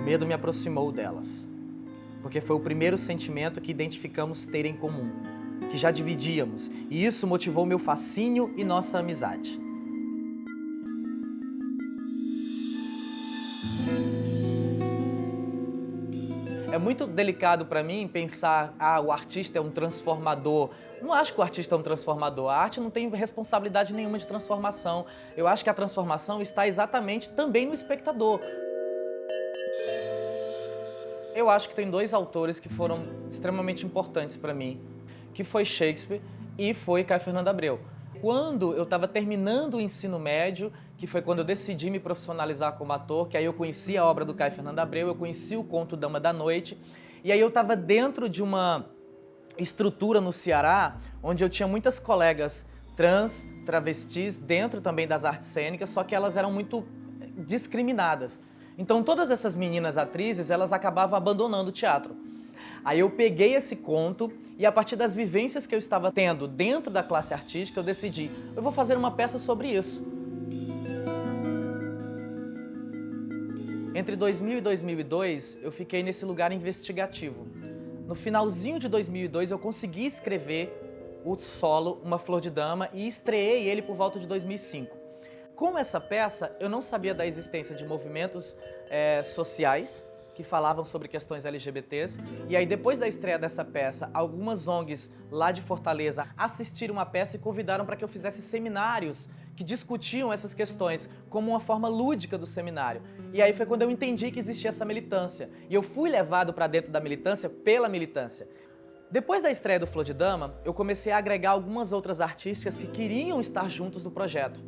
o medo me aproximou delas, porque foi o primeiro sentimento que identificamos ter em comum, que já dividíamos, e isso motivou meu fascínio e nossa amizade. É muito delicado para mim pensar, o artista é um transformador. Não acho que o artista é um transformador. A arte não tem responsabilidade nenhuma de transformação. Eu acho que a transformação está exatamente também no espectador. Eu acho que tem dois autores que foram extremamente importantes para mim, que foi Shakespeare e foi Caio Fernando Abreu. Quando eu estava terminando o ensino médio, que foi quando eu decidi me profissionalizar como ator, que aí eu conheci a obra do Caio Fernando Abreu, eu conheci o conto Dama da Noite, e aí eu estava dentro de uma estrutura no Ceará, onde eu tinha muitas colegas trans, travestis, dentro também das artes cênicas, só que elas eram muito discriminadas. Então todas essas meninas atrizes, elas acabavam abandonando o teatro. Aí eu peguei esse conto e a partir das vivências que eu estava tendo dentro da classe artística, eu decidi, eu vou fazer uma peça sobre isso. Entre 2000 e 2002, eu fiquei nesse lugar investigativo. No finalzinho de 2002, eu consegui escrever o solo Uma Flor de Dama e estreei ele por volta de 2005. Com essa peça, eu não sabia da existência de movimentos sociais que falavam sobre questões LGBTs. E aí, depois da estreia dessa peça, algumas ONGs lá de Fortaleza assistiram a peça e convidaram para que eu fizesse seminários que discutiam essas questões como uma forma lúdica do seminário. E aí foi quando eu entendi que existia essa militância. E eu fui levado para dentro da militância pela militância. Depois da estreia do Flor de Dama, eu comecei a agregar algumas outras artistas que queriam estar juntos no projeto.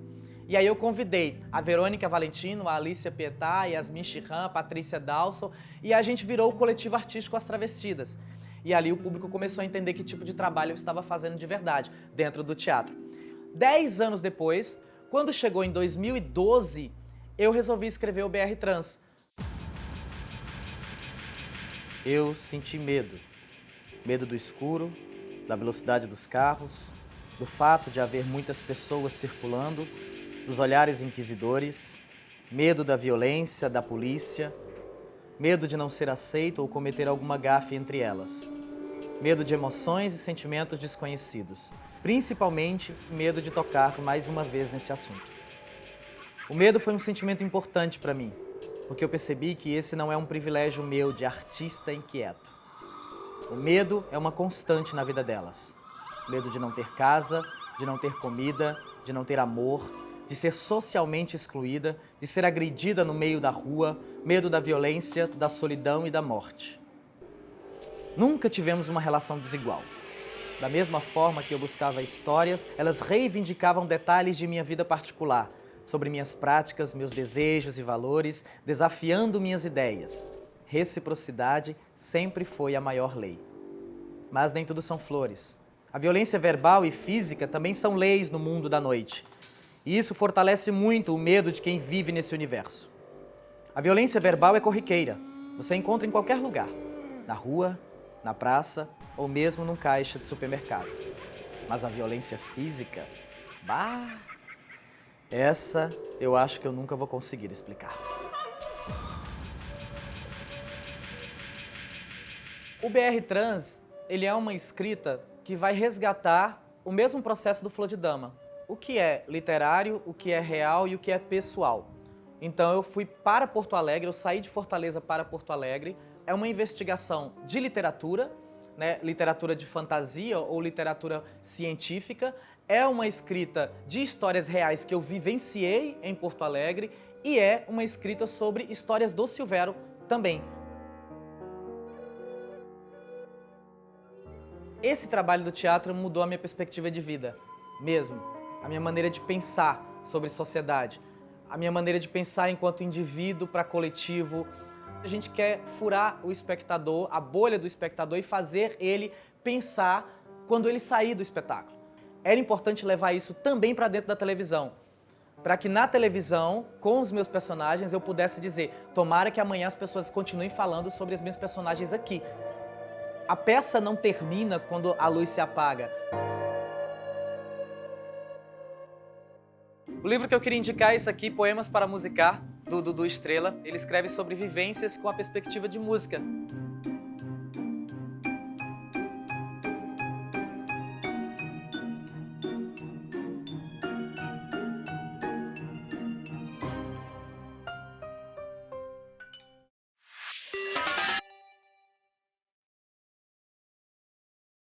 E aí eu convidei a Verônica Valentino, a Alicia Pietá, a Yasmin Chirran, a Patrícia Dalson, e a gente virou o coletivo artístico As Travestidas. E ali o público começou a entender que tipo de trabalho eu estava fazendo de verdade dentro do teatro. 10 anos depois, quando chegou em 2012, eu resolvi escrever o BR Trans. Eu senti medo. Medo do escuro, da velocidade dos carros, do fato de haver muitas pessoas circulando, dos olhares inquisidores, medo da violência, da polícia, medo de não ser aceito ou cometer alguma gafe entre elas, medo de emoções e sentimentos desconhecidos, principalmente medo de tocar mais uma vez nesse assunto. O medo foi um sentimento importante para mim, porque eu percebi que esse não é um privilégio meu de artista inquieto. O medo é uma constante na vida delas. Medo de não ter casa, de não ter comida, de não ter amor, de ser socialmente excluída, de ser agredida no meio da rua, medo da violência, da solidão e da morte. Nunca tivemos uma relação desigual. Da mesma forma que eu buscava histórias, elas reivindicavam detalhes de minha vida particular, sobre minhas práticas, meus desejos e valores, desafiando minhas ideias. Reciprocidade sempre foi a maior lei. Mas nem tudo são flores. A violência verbal e física também são leis no mundo da noite. E isso fortalece muito o medo de quem vive nesse universo. A violência verbal é corriqueira. Você encontra em qualquer lugar. Na rua, na praça ou mesmo num caixa de supermercado. Mas a violência física, essa eu acho que eu nunca vou conseguir explicar. O BR Trans, ele é uma escrita que vai resgatar o mesmo processo do Flor de Dama. O que é literário, o que é real e o que é pessoal. Então eu fui para Porto Alegre, eu saí de Fortaleza para Porto Alegre. É uma investigação de literatura, né? Literatura de fantasia ou literatura científica. É uma escrita de histórias reais que eu vivenciei em Porto Alegre e é uma escrita sobre histórias do Silvério também. Esse trabalho do teatro mudou a minha perspectiva de vida, mesmo. A minha maneira de pensar sobre sociedade, a minha maneira de pensar enquanto indivíduo para coletivo. A gente quer furar o espectador, a bolha do espectador e fazer ele pensar quando ele sair do espetáculo. Era importante levar isso também para dentro da televisão, para que na televisão, com os meus personagens, eu pudesse dizer, tomara que amanhã as pessoas continuem falando sobre as minhas personagens aqui. A peça não termina quando a luz se apaga. O livro que eu queria indicar é esse aqui, Poemas para Musicar. do Dudu Estrela. Ele escreve sobre vivências com a perspectiva de música.